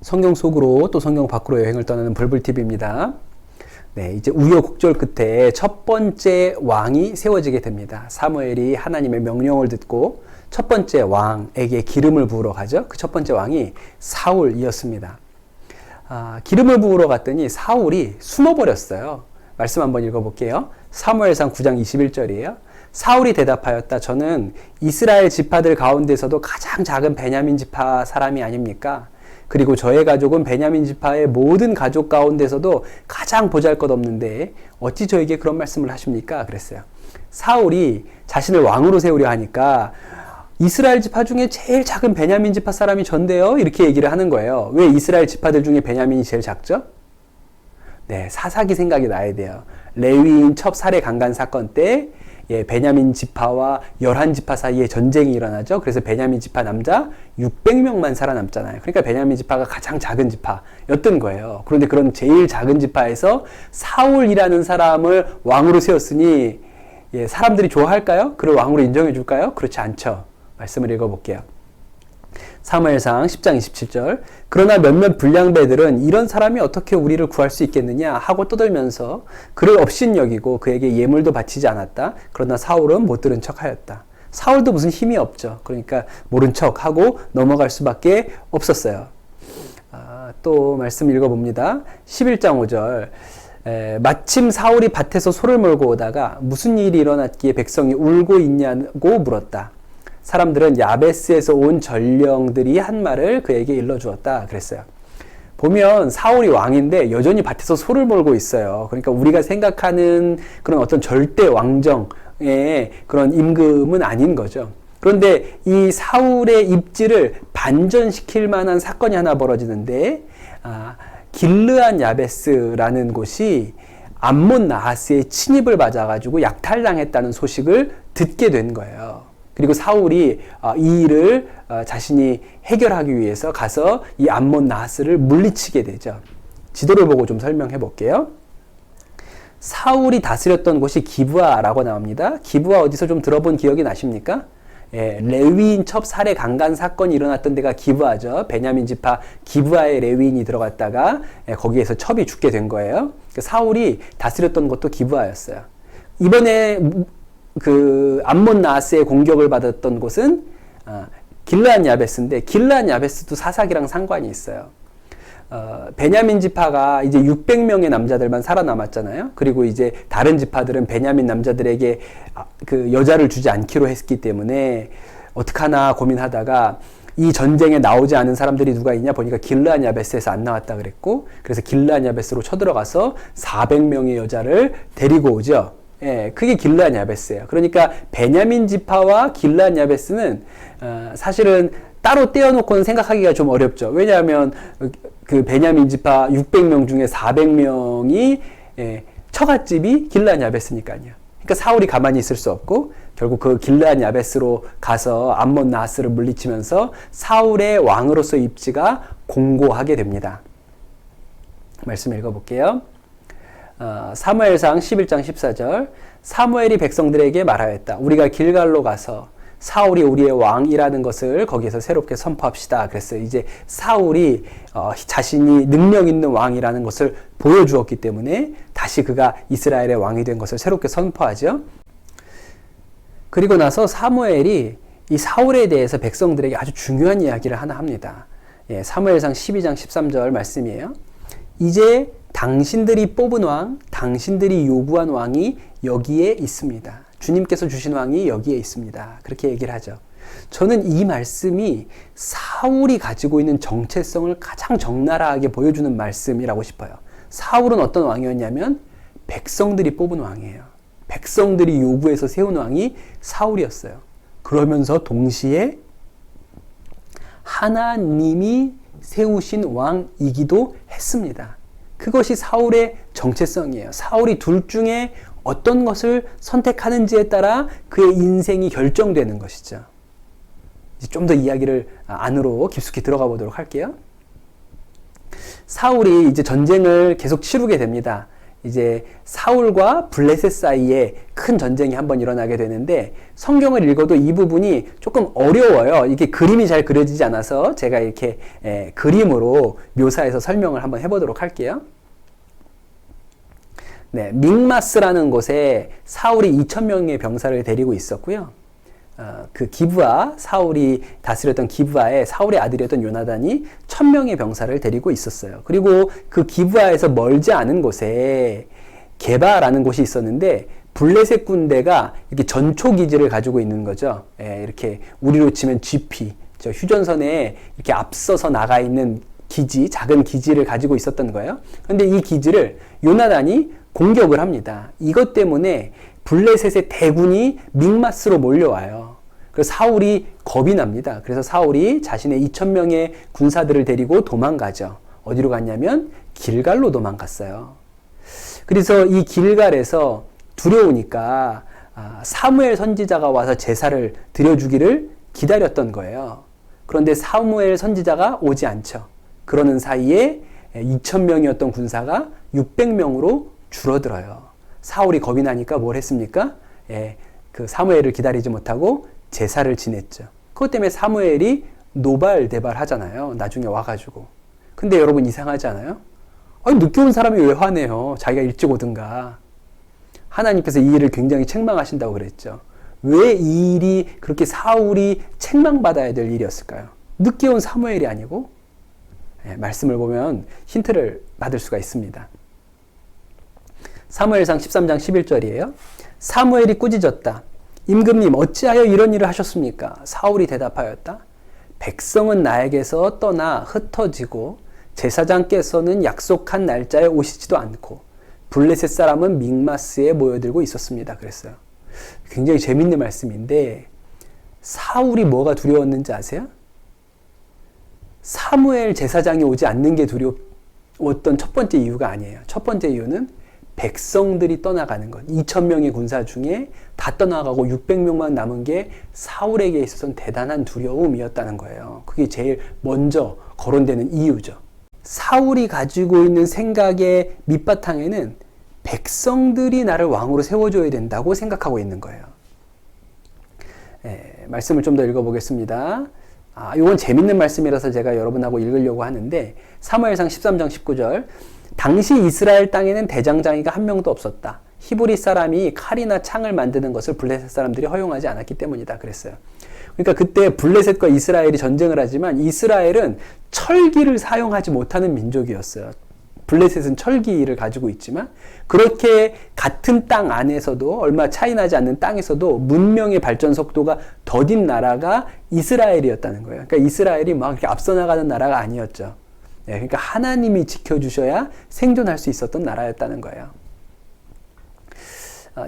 성경 속으로 또 성경 밖으로 여행을 떠나는 불불TV입니다. 네, 이제 우여곡절 끝에 첫 번째 왕이 세워지게 됩니다. 사무엘이 하나님의 명령을 듣고 첫 번째 왕에게 기름을 부으러 가죠. 그 첫 번째 왕이 사울이었습니다. 기름을 부으러 갔더니 사울이 숨어버렸어요. 말씀 한번 읽어볼게요. 사무엘상 9장 21절이에요. 사울이 대답하였다. 저는 이스라엘 지파들 가운데서도 가장 작은 베냐민 지파 사람이 아닙니까? 그리고 저의 가족은 베냐민 지파의 모든 가족 가운데서도 가장 보잘것없는데 어찌 저에게 그런 말씀을 하십니까? 그랬어요. 사울이 자신을 왕으로 세우려 하니까 이스라엘 지파 중에 제일 작은 베냐민 지파 사람이 전데요? 이렇게 얘기를 하는 거예요. 왜 이스라엘 지파들 중에 베냐민이 제일 작죠? 네, 사사기 생각이 나야 돼요. 레위인 첩 살해 강간 사건 때 베냐민 지파와 11지파 사이에 전쟁이 일어나죠. 그래서 베냐민 지파 남자 600명만 살아남잖아요. 그러니까 베냐민 지파가 가장 작은 지파였던 거예요. 그런데 그런 제일 작은 지파에서 사울이라는 사람을 왕으로 세웠으니 사람들이 좋아할까요? 그를 왕으로 인정해 줄까요? 그렇지 않죠. 말씀을 읽어볼게요. 사무엘상 10장 27절. 그러나 몇몇 불량배들은 이런 사람이 어떻게 우리를 구할 수 있겠느냐 하고 떠들면서 그를 업신여기고 그에게 예물도 바치지 않았다. 그러나 사울은 못 들은 척하였다. 사울도 무슨 힘이 없죠. 그러니까 모른 척하고 넘어갈 수밖에 없었어요. 또 말씀 읽어봅니다. 11장 5절. 마침 사울이 밭에서 소를 몰고 오다가 무슨 일이 일어났기에 백성이 울고 있냐고 물었다. 사람들은 야베스에서 온 전령들이 한 말을 그에게 일러주었다 그랬어요. 보면 사울이 왕인데 여전히 밭에서 소를 몰고 있어요. 그러니까 우리가 생각하는 그런 어떤 절대 왕정의 그런 임금은 아닌 거죠. 그런데 이 사울의 입지를 반전시킬 만한 사건이 하나 벌어지는데 길르안 야베스라는 곳이 암몬 나하스의 침입을 맞아가지고 약탈당했다는 소식을 듣게 된 거예요. 그리고 사울이 이 일을 자신이 해결하기 위해서 가서 이 암몬 나하스를 물리치게 되죠. 지도를 보고 좀 설명해 볼게요. 사울이 다스렸던 곳이 기브아라고 나옵니다. 기브아 어디서 좀 들어본 기억이 나십니까? 레위인 첩 살해 강간 사건이 일어났던 데가 기브아죠. 베냐민 지파 기브아에 레위인이 들어갔다가 거기에서 첩이 죽게 된 거예요. 사울이 다스렸던 곳도 기브아였어요. 이번에 그 암몬 나하스의 공격을 받았던 곳은 길르안 야베스인데 길르안 야베스도 사사기랑 상관이 있어요. 베냐민 지파가 이제 600명의 남자들만 살아남았잖아요. 그리고 이제 다른 지파들은 베냐민 남자들에게 그 여자를 주지 않기로 했기 때문에 어떡하나 고민하다가 이 전쟁에 나오지 않은 사람들이 누가 있냐 보니까 길르안 야베스에서 안 나왔다 그랬고, 그래서 길르안 야베스로 쳐들어가서 400명의 여자를 데리고 오죠. 그게 길르안 야베스예요. 그러니까 베냐민 지파와 길르안 야베스는 사실은 따로 떼어놓고는 생각하기가 좀 어렵죠. 왜냐하면 그 베냐민 지파 600명 중에 400명이 처갓집이 길르안 야베스니까요. 그러니까 사울이 가만히 있을 수 없고 결국 그 길르안 야베스로 가서 암몬 나하스를 물리치면서 사울의 왕으로서 입지가 공고하게 됩니다. 말씀 읽어볼게요. 사무엘상 11장 14절. 사무엘이 백성들에게 말하였다. 우리가 길갈로 가서 사울이 우리의 왕이라는 것을 거기에서 새롭게 선포합시다. 그랬어요. 이제 사울이 자신이 능력 있는 왕이라는 것을 보여주었기 때문에 다시 그가 이스라엘의 왕이 된 것을 새롭게 선포하죠. 그리고 나서 사무엘이 이 사울에 대해서 백성들에게 아주 중요한 이야기를 하나 합니다. 사무엘상 12장 13절 말씀이에요. 이제 당신들이 뽑은 왕, 당신들이 요구한 왕이 여기에 있습니다. 주님께서 주신 왕이 여기에 있습니다. 그렇게 얘기를 하죠. 저는 이 말씀이 사울이 가지고 있는 정체성을 가장 적나라하게 보여주는 말씀이라고 싶어요. 사울은 어떤 왕이었냐면 백성들이 뽑은 왕이에요. 백성들이 요구해서 세운 왕이 사울이었어요. 그러면서 동시에 하나님이 세우신 왕이기도 했습니다. 그것이 사울의 정체성이에요. 사울이 둘 중에 어떤 것을 선택하는지에 따라 그의 인생이 결정되는 것이죠. 이제 좀 더 이야기를 안으로 깊숙이 들어가 보도록 할게요. 사울이 이제 전쟁을 계속 치르게 됩니다. 이제 사울과 블레셋 사이에 큰 전쟁이 한번 일어나게 되는데 성경을 읽어도 이 부분이 조금 어려워요. 이게 그림이 잘 그려지지 않아서 제가 이렇게 그림으로 묘사해서 설명을 한번 해보도록 할게요. 네, 믹마스라는 곳에 사울이 2,000명의 병사를 데리고 있었고요. 그 기브아, 사울이 다스렸던 기브아에 사울의 아들이었던 요나단이 1,000명의 병사를 데리고 있었어요. 그리고 그 기브아에서 멀지 않은 곳에 게바라는 곳이 있었는데 블레셋 군대가 이렇게 전초 기지를 가지고 있는 거죠. 이렇게 우리로 치면 GP, 저 휴전선에 이렇게 앞서서 나가 있는 기지, 작은 기지를 가지고 있었던 거예요. 그런데 이 기지를 요나단이 공격을 합니다. 이것 때문에 블레셋의 대군이 믹마스로 몰려와요. 그래서 사울이 겁이 납니다. 그래서 사울이 자신의 2,000명의 군사들을 데리고 도망가죠. 어디로 갔냐면 길갈로 도망갔어요. 그래서 이 길갈에서 두려우니까 사무엘 선지자가 와서 제사를 드려주기를 기다렸던 거예요. 그런데 사무엘 선지자가 오지 않죠. 그러는 사이에 2,000명이었던 군사가 600명으로 줄어들어요. 사울이 겁이 나니까 뭘 했습니까? 그 사무엘을 기다리지 못하고 제사를 지냈죠. 그것 때문에 사무엘이 노발대발 하잖아요. 나중에 와가지고. 근데 여러분 이상하지 않아요? 아니, 늦게 온 사람이 왜 화내요? 자기가 일찍 오든가. 하나님께서 이 일을 굉장히 책망하신다고 그랬죠. 왜 이 일이 그렇게 사울이 책망받아야 될 일이었을까요? 늦게 온 사무엘이 아니고? 말씀을 보면 힌트를 받을 수가 있습니다. 사무엘상 13장 11절이에요. 사무엘이 꾸짖었다. 임금님 어찌하여 이런 일을 하셨습니까? 사울이 대답하였다. 백성은 나에게서 떠나 흩어지고 제사장께서는 약속한 날짜에 오시지도 않고 블레셋 사람은 믹마스에 모여들고 있었습니다. 그랬어요. 굉장히 재밌는 말씀인데 사울이 뭐가 두려웠는지 아세요? 사무엘 제사장이 오지 않는 게 두려웠던 첫 번째 이유가 아니에요. 첫 번째 이유는 백성들이 떠나가는 것. 2,000명의 군사 중에 다 떠나가고 600명만 남은 게 사울에게 있어서는 대단한 두려움이었다는 거예요. 그게 제일 먼저 거론되는 이유죠. 사울이 가지고 있는 생각의 밑바탕에는 백성들이 나를 왕으로 세워줘야 된다고 생각하고 있는 거예요. 말씀을 좀 더 읽어보겠습니다. 이건 재밌는 말씀이라서 제가 여러분하고 읽으려고 하는데 사무엘상 13장 19절 당시 이스라엘 땅에는 대장장이가 한 명도 없었다. 히브리 사람이 칼이나 창을 만드는 것을 블레셋 사람들이 허용하지 않았기 때문이다. 그랬어요. 그러니까 그때 블레셋과 이스라엘이 전쟁을 하지만 이스라엘은 철기를 사용하지 못하는 민족이었어요. 블레셋은 철기를 가지고 있지만 그렇게 같은 땅 안에서도 얼마 차이 나지 않는 땅에서도 문명의 발전 속도가 더딘 나라가 이스라엘이었다는 거예요. 그러니까 이스라엘이 막 이렇게 앞서 나가는 나라가 아니었죠. 그러니까 하나님이 지켜주셔야 생존할 수 있었던 나라였다는 거예요.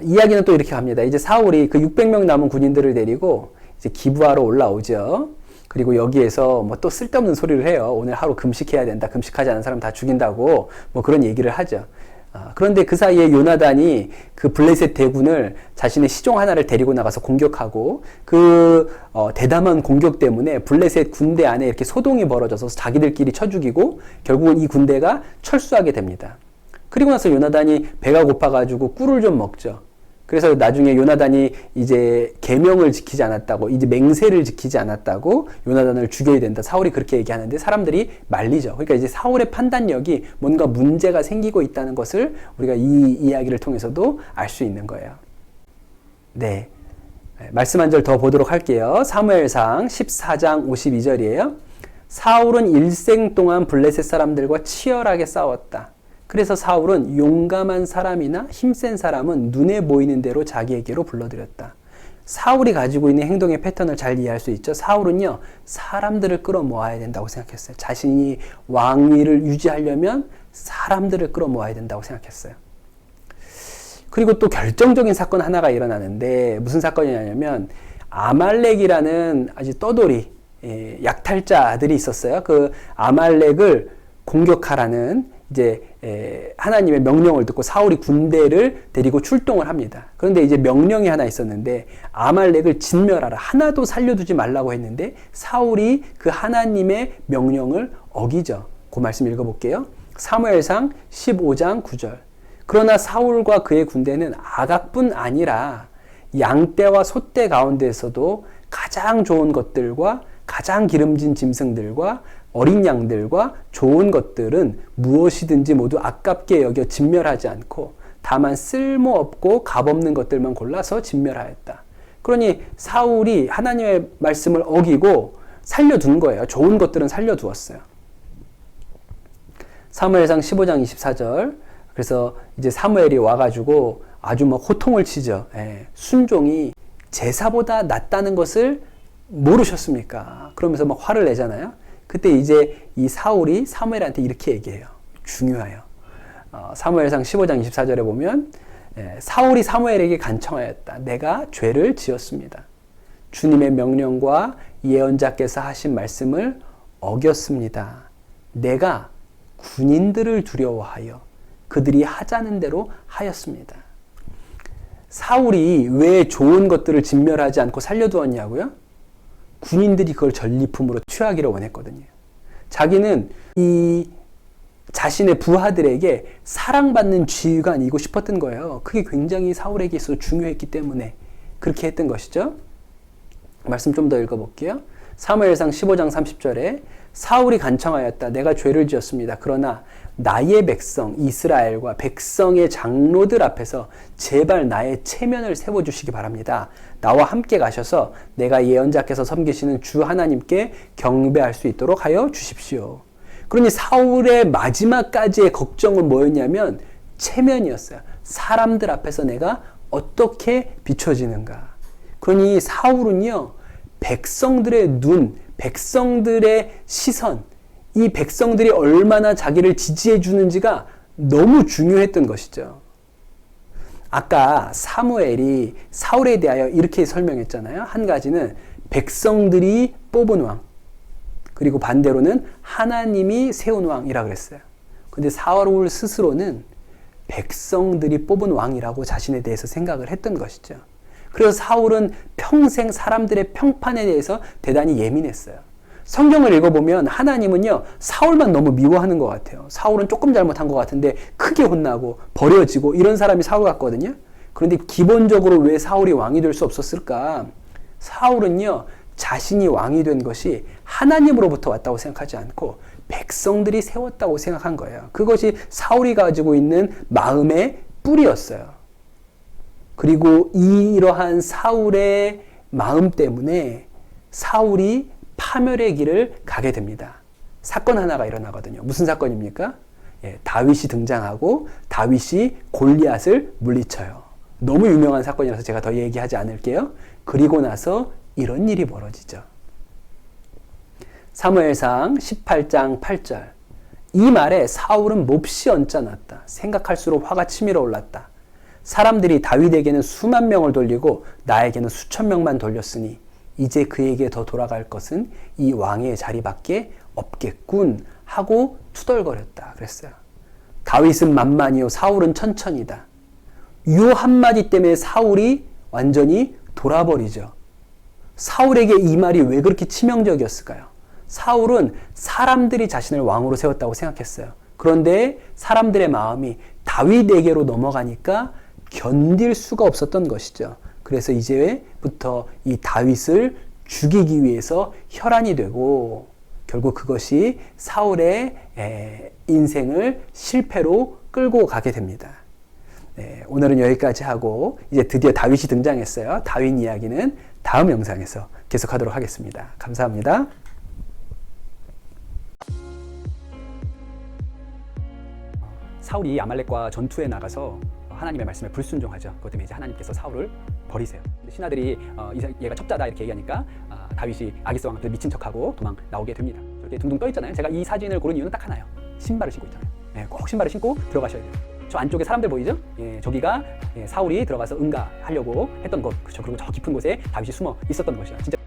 이야기는 또 이렇게 합니다. 이제 사울이 그 600명 남은 군인들을 데리고 이제 기브아로 올라오죠. 그리고 여기에서 뭐 또 쓸데없는 소리를 해요. 오늘 하루 금식해야 된다. 금식하지 않은 사람 다 죽인다고 뭐 그런 얘기를 하죠. 그런데 그 사이에 요나단이 그 블레셋 대군을 자신의 시종 하나를 데리고 나가서 공격하고 그 대담한 공격 때문에 블레셋 군대 안에 이렇게 소동이 벌어져서 자기들끼리 쳐 죽이고 결국은 이 군대가 철수하게 됩니다. 그리고 나서 요나단이 배가 고파가지고 꿀을 좀 먹죠. 그래서 나중에 요나단이 이제 계명을 지키지 않았다고, 이제 맹세를 지키지 않았다고 요나단을 죽여야 된다. 사울이 그렇게 얘기하는데 사람들이 말리죠. 그러니까 이제 사울의 판단력이 뭔가 문제가 생기고 있다는 것을 우리가 이 이야기를 통해서도 알 수 있는 거예요. 네. 말씀 한 절 더 보도록 할게요. 사무엘상 14장 52절이에요. 사울은 일생 동안 블레셋 사람들과 치열하게 싸웠다. 그래서 사울은 용감한 사람이나 힘센 사람은 눈에 보이는 대로 자기에게로 불러들였다. 사울이 가지고 있는 행동의 패턴을 잘 이해할 수 있죠. 사울은요, 사람들을 끌어모아야 된다고 생각했어요. 자신이 왕위를 유지하려면 사람들을 끌어모아야 된다고 생각했어요. 그리고 또 결정적인 사건 하나가 일어나는데 무슨 사건이냐면 아말렉이라는 아주 떠돌이 약탈자들이 있었어요. 그 아말렉을 공격하라는 이제 하나님의 명령을 듣고 사울이 군대를 데리고 출동을 합니다. 그런데 이제 명령이 하나 있었는데 아말렉을 진멸하라. 하나도 살려두지 말라고 했는데 사울이 그 하나님의 명령을 어기죠. 그 말씀 읽어볼게요. 사무엘상 15장 9절. 그러나 사울과 그의 군대는 아각뿐 아니라 양떼와 소떼 가운데에서도 가장 좋은 것들과 가장 기름진 짐승들과 어린 양들과 좋은 것들은 무엇이든지 모두 아깝게 여겨 진멸하지 않고 다만 쓸모없고 값없는 것들만 골라서 진멸하였다. 그러니 사울이 하나님의 말씀을 어기고 살려둔 거예요. 좋은 것들은 살려두었어요. 사무엘상 15장 24절. 그래서 이제 사무엘이 와가지고 아주 막 호통을 치죠. 순종이 제사보다 낫다는 것을 모르셨습니까? 그러면서 막 화를 내잖아요. 그때 이제 이 사울이 사무엘한테 이렇게 얘기해요. 중요해요. 사무엘상 15장 24절에 보면 사울이 사무엘에게 간청하였다. 내가 죄를 지었습니다. 주님의 명령과 예언자께서 하신 말씀을 어겼습니다. 내가 군인들을 두려워하여 그들이 하자는 대로 하였습니다. 사울이 왜 좋은 것들을 진멸하지 않고 살려두었냐고요? 군인들이 그걸 전리품으로 취하기를 원했거든요. 자기는 이 자신의 부하들에게 사랑받는 지휘관이고 싶었던 거예요. 그게 굉장히 사울에게 있어서 중요했기 때문에 그렇게 했던 것이죠. 말씀 좀 더 읽어볼게요. 사무엘상 15장 30절에 사울이 간청하였다. 내가 죄를 지었습니다. 그러나 나의 백성 이스라엘과 백성의 장로들 앞에서 제발 나의 체면을 세워주시기 바랍니다. 나와 함께 가셔서 내가 예언자께서 섬기시는 주 하나님께 경배할 수 있도록 하여 주십시오. 그러니 사울의 마지막까지의 걱정은 뭐였냐면 체면이었어요. 사람들 앞에서 내가 어떻게 비춰지는가. 그러니 사울은요, 백성들의 눈, 백성들의 시선, 이 백성들이 얼마나 자기를 지지해 주는지가 너무 중요했던 것이죠. 아까 사무엘이 사울에 대하여 이렇게 설명했잖아요. 한 가지는 백성들이 뽑은 왕, 그리고 반대로는 하나님이 세운 왕이라고 그랬어요. 근데 사울 스스로는 백성들이 뽑은 왕이라고 자신에 대해서 생각을 했던 것이죠. 그래서 사울은 평생 사람들의 평판에 대해서 대단히 예민했어요. 성경을 읽어보면 하나님은요, 사울만 너무 미워하는 것 같아요. 사울은 조금 잘못한 것 같은데 크게 혼나고 버려지고 이런 사람이 사울 같거든요. 그런데 기본적으로 왜 사울이 왕이 될 수 없었을까? 사울은요, 자신이 왕이 된 것이 하나님으로부터 왔다고 생각하지 않고 백성들이 세웠다고 생각한 거예요. 그것이 사울이 가지고 있는 마음의 뿌리였어요. 그리고 이러한 사울의 마음 때문에 사울이 파멸의 길을 가게 됩니다. 사건 하나가 일어나거든요. 무슨 사건입니까? 다윗이 등장하고 다윗이 골리앗을 물리쳐요. 너무 유명한 사건이라서 제가 더 얘기하지 않을게요. 그리고 나서 이런 일이 벌어지죠. 사무엘상 18장 8절. 이 말에 사울은 몹시 언짢았다. 생각할수록 화가 치밀어 올랐다. 사람들이 다윗에게는 수만 명을 돌리고 나에게는 수천 명만 돌렸으니 이제 그에게 더 돌아갈 것은 이 왕의 자리밖에 없겠군 하고 투덜거렸다 그랬어요. 다윗은 만만이요 사울은 천천이다. 이 한마디 때문에 사울이 완전히 돌아버리죠. 사울에게 이 말이 왜 그렇게 치명적이었을까요? 사울은 사람들이 자신을 왕으로 세웠다고 생각했어요. 그런데 사람들의 마음이 다윗에게로 넘어가니까 견딜 수가 없었던 것이죠. 그래서 이제부터 이 다윗을 죽이기 위해서 혈안이 되고 결국 그것이 사울의 인생을 실패로 끌고 가게 됩니다. 오늘은 여기까지 하고 이제 드디어 다윗이 등장했어요. 다윗 이야기는 다음 영상에서 계속하도록 하겠습니다. 감사합니다. 사울이 아말렉과 전투에 나가서 하나님의 말씀에 불순종하죠. 그것 때문에 이제 하나님께서 사울을 버리세요. 신하들이 얘가 첩자다 이렇게 얘기하니까 다윗이 아기스 왕 앞에서 미친 척하고 도망 나오게 됩니다. 이렇게 둥둥 떠 있잖아요. 제가 이 사진을 고른 이유는 딱 하나예요. 신발을 신고 있잖아요. 꼭 신발을 신고 들어가셔야 돼요. 저 안쪽에 사람들 보이죠? 저기가 사울이 들어가서 응가하려고 했던 곳. 그렇죠. 그리고 저 깊은 곳에 다윗이 숨어 있었던 것이야. 진짜.